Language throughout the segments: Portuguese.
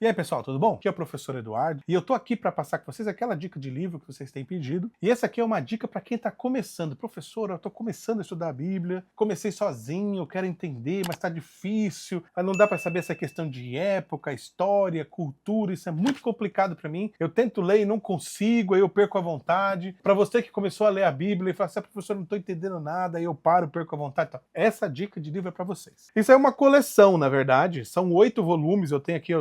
E aí, pessoal, tudo bom? Aqui é o professor Eduardo e eu tô aqui para passar com vocês aquela dica de livro que vocês têm pedido. E essa aqui é uma dica para quem tá começando. Professor, eu tô começando a estudar a Bíblia, comecei sozinho, eu quero entender, mas tá difícil. Não dá para saber essa questão de época, história, cultura, isso é muito complicado para mim. Eu tento ler e não consigo, aí eu perco a vontade. Para você que começou a ler a Bíblia e fala assim, professor, eu não tô entendendo nada, aí eu paro, perco a vontade. Então, essa dica de livro é para vocês. Isso é uma coleção, na verdade, são 8 volumes, eu tenho aqui,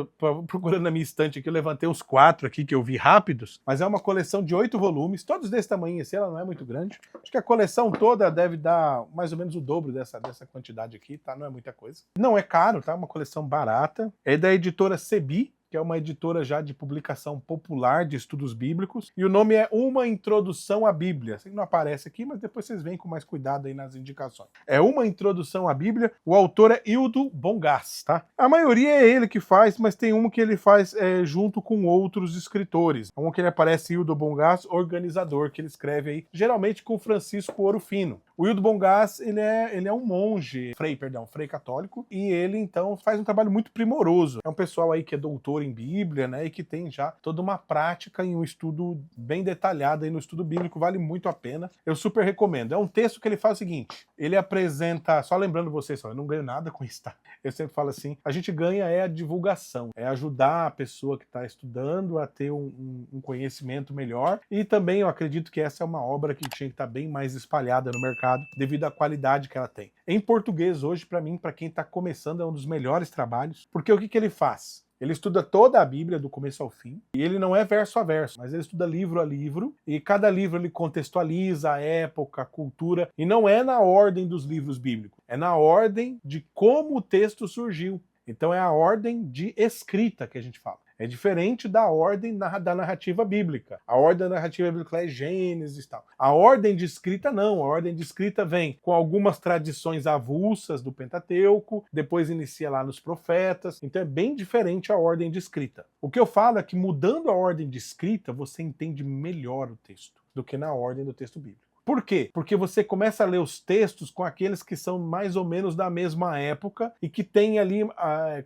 procurando na minha estante aqui, eu levantei uns 4 aqui que eu vi rápidos, mas é uma coleção de 8 volumes, todos desse tamanho, assim, ela não é muito grande. Acho que a coleção toda deve dar mais ou menos o dobro dessa quantidade aqui, tá? Não é muita coisa. Não é caro, tá? É uma coleção barata. É da editora Sebi, que é uma editora já de publicação popular de estudos bíblicos, e o nome é Uma Introdução à Bíblia. Assim, não aparece aqui, mas depois vocês veem com mais cuidado aí nas indicações. É Uma Introdução à Bíblia, o autor é Hildo Bongás, tá? A maioria é ele que faz, mas tem um que ele faz junto com outros escritores. Um que ele aparece Hildo Bongás, organizador, que ele escreve aí, geralmente com Francisco Ouro Fino. O Hildo Bongás, ele é um monge, frei católico, e ele, então, faz um trabalho muito primoroso. É um pessoal aí que é doutor em Bíblia, né, e que tem já toda uma prática em um estudo bem detalhado aí no estudo bíblico, vale muito a pena. Eu super recomendo. É um texto que ele faz o seguinte, ele apresenta, só lembrando vocês, eu não ganho nada com isso, tá? Eu sempre falo assim, a gente ganha a divulgação, é ajudar a pessoa que está estudando a ter um conhecimento melhor, e também eu acredito que essa é uma obra que tinha que estar bem mais espalhada no mercado, devido à qualidade que ela tem. Em português, hoje, para mim, para quem está começando, é um dos melhores trabalhos, porque o que ele faz? Ele estuda toda a Bíblia, do começo ao fim, e ele não é verso a verso, mas ele estuda livro a livro, e cada livro ele contextualiza a época, a cultura, e não é na ordem dos livros bíblicos, é na ordem de como o texto surgiu. Então é a ordem de escrita que a gente fala. É diferente da ordem da narrativa bíblica. A ordem da narrativa bíblica é Gênesis e tal. A ordem de escrita não. A ordem de escrita vem com algumas tradições avulsas do Pentateuco, depois inicia lá nos profetas. Então é bem diferente a ordem de escrita. O que eu falo é que mudando a ordem de escrita, você entende melhor o texto do que na ordem do texto bíblico. Por quê? Porque você começa a ler os textos com aqueles que são mais ou menos da mesma época e que têm ali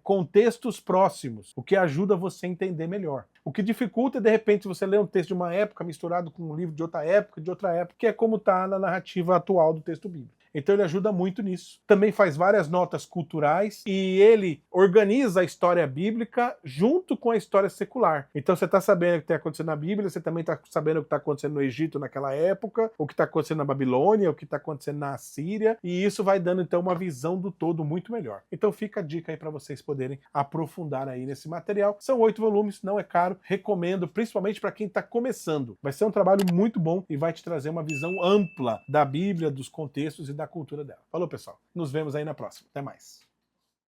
contextos próximos, o que ajuda você a entender melhor. O que dificulta é, de repente, você ler um texto de uma época misturado com um livro de outra época, que é como está na narrativa atual do texto bíblico. Então ele ajuda muito nisso. Também faz várias notas culturais e ele organiza a história bíblica junto com a história secular. Então você está sabendo o que está acontecendo na Bíblia, você também está sabendo o que está acontecendo no Egito naquela época, o que está acontecendo na Babilônia, o que está acontecendo na Assíria, e isso vai dando então uma visão do todo muito melhor. Então fica a dica aí para vocês poderem aprofundar aí nesse material. São 8 volumes, não é caro, recomendo, principalmente para quem está começando. Vai ser um trabalho muito bom e vai te trazer uma visão ampla da Bíblia, dos contextos e da cultura dela. Falou, pessoal. Nos vemos aí na próxima. Até mais.